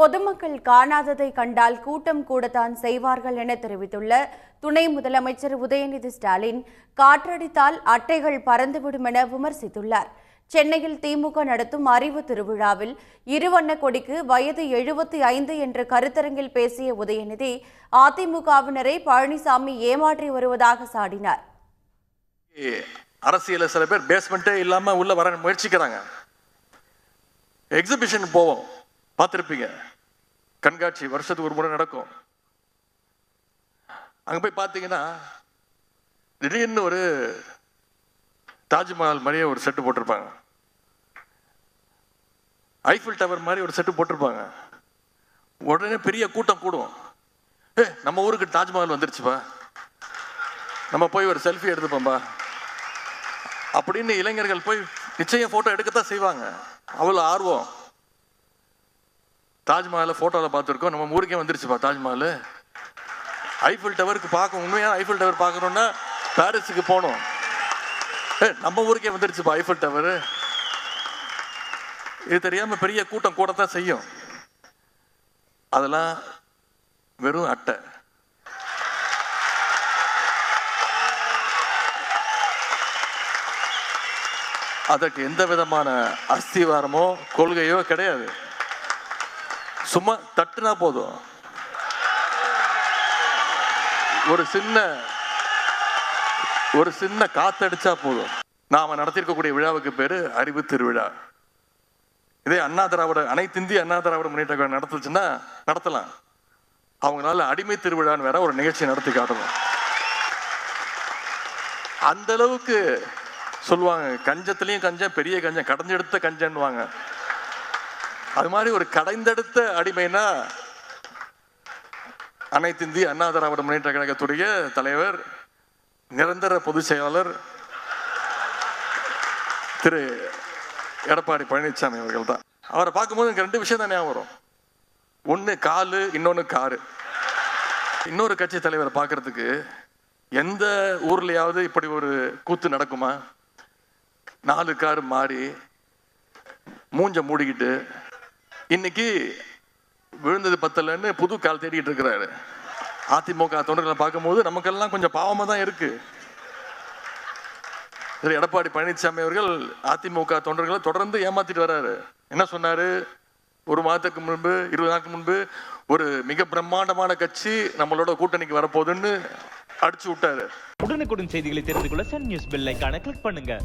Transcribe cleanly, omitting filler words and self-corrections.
பொதுமக்கள் காணாததை கண்டால் கூட்டம் கூடத்தான் செய்வார்கள் என தெரிவித்துள்ள துணை முதலமைச்சர் உதயநிதி ஸ்டாலின், காற்றடித்தால் அட்டைகள் பறந்துவிடும் என விமர்சித்துள்ளார். சென்னையில் திமுக நடத்தும் அறிவு திருவிழாவில் இருவண்ண கொடிக்கு வயது 75 என்ற கருத்தரங்கில் பேசிய உதயநிதி, அதிமுகவினரை பழனிசாமி ஏமாற்றி வருவதாக சாடினார். அரசியல சில பேர் பேஸ்மெண்டே இல்லாம உள்ள வர முயற்சிக்கிறாங்க. எக்ஸிபிஷன் போவோம், பார்த்துருப்பீங்க, கண்காட்சி வருஷத்துக்கு ஒரு முறை நடக்கும். அங்க போய் பார்த்தீங்கன்னா திடீர்னு ஒரு தாஜ்மஹால் மாதிரியே ஒரு செட்டு போட்டிருப்பாங்க, ஐஃபில் டவர் மாதிரி ஒரு செட்டு போட்டிருப்பாங்க. உடனே பெரிய கூட்டம் கூடும். நம்ம ஊருக்கு தாஜ்மஹால் வந்துருச்சுப்பா, நம்ம போய் ஒரு செல்ஃபி எடுத்துப்போம்பா அப்படின்னு இளைஞர்கள் போய் நிச்சயம் போட்டோ எடுக்கத்தான் செய்வாங்க. அவ்வளோ ஆர்வம். தாஜ்மஹாலை போட்டோவில் பார்த்துருக்கோம், நம்ம ஊருக்கே வந்துருச்சுப்பா தாஜ்மஹால். ஐஃபில் டவருக்கு பார்க்க, உண்மையாக ஐஃபில் டவர் பார்க்கணுன்னா பாரிஸுக்கு போகணும். நம்ம ஊருக்கே வந்துருச்சுப்பா ஐஃபில் டவர். இது தெரியாமல் பெரிய கூட்டம் கூடத்தான் செய்யும். அதெல்லாம் வெறும் அட்டை. அதற்கு எந்த விதமான அஸ்திவாரமோ கொள்கையோ கிடையாது. சும்மா தட்டுனா போதும். ஒரு சின்ன காத்தடிச்சா போதும். நாம நடத்திருக்கக்கூடிய விழாவுக்கு பேரு அறிவு திருவிழா. இதே அண்ணா திராவிட, அனைத்து இந்திய அண்ணா திராவிட முன்னேற்ற கழகம் நடத்துச்சுன்னா நடத்தலாம். அவங்களால அடிமை திருவிழான்னு வேற ஒரு நிகழ்ச்சி நடத்தி காட்டணும். அந்த அளவுக்கு சொல்லுவாங்க, கஞ்சத்திலையும் கஞ்சம், பெரிய கஞ்சம், கடைஞ்செடுத்த கஞ்சன்னுவாங்க. அது மாதிரி ஒரு கடைந்தெடுத்த அடிமைனா அனைத்து இந்திய அண்ணா திராவிட முன்னேற்ற கழகத்துடைய தலைவர், நிரந்தர பொதுச் செயலாளர் திரு எடப்பாடி பழனிசாமி அவர்கள் தான். அவரை பார்க்கும்போது எனக்கு ரெண்டு விஷயம் தான் ஞாபகம் வரும். ஒன்று காலு, இன்னொன்று காரு. இன்னொரு கட்சி தலைவரை பார்க்கறதுக்கு எந்த ஊர்லயாவது இப்படி ஒரு கூத்து நடக்குமா? 4 காரு மாறி மூஞ்ச மூடிக்கிட்டு இன்னைக்கு விழுந்தது பத்தலன்னு புது கால் தேடிட்டு இருக்கிறாரு. அதிமுக தொண்டர்களை பார்க்கும்போது நமக்கெல்லாம் கொஞ்சம் பாவமா தான் இருக்கு. எடப்பாடி பழனிசாமி அவர்கள் அதிமுக தொண்டர்களை தொடர்ந்து ஏமாத்திட்டு வர்றாரு. என்ன சொன்னாரு? ஒரு மாதத்துக்கு முன்பு, 20 நாட்களுக்கு முன்பு, ஒரு மிக பிரம்மாண்டமான கட்சி நம்மளோட கூட்டணிக்கு வரப்போகுதுன்னு அடிச்சு விட்டாரு. உடனுக்குடன் செய்திகளை தெரிந்து கொள்ள சன் நியூஸ் பெல் ஐகானை கிளிக் பண்ணுங்க.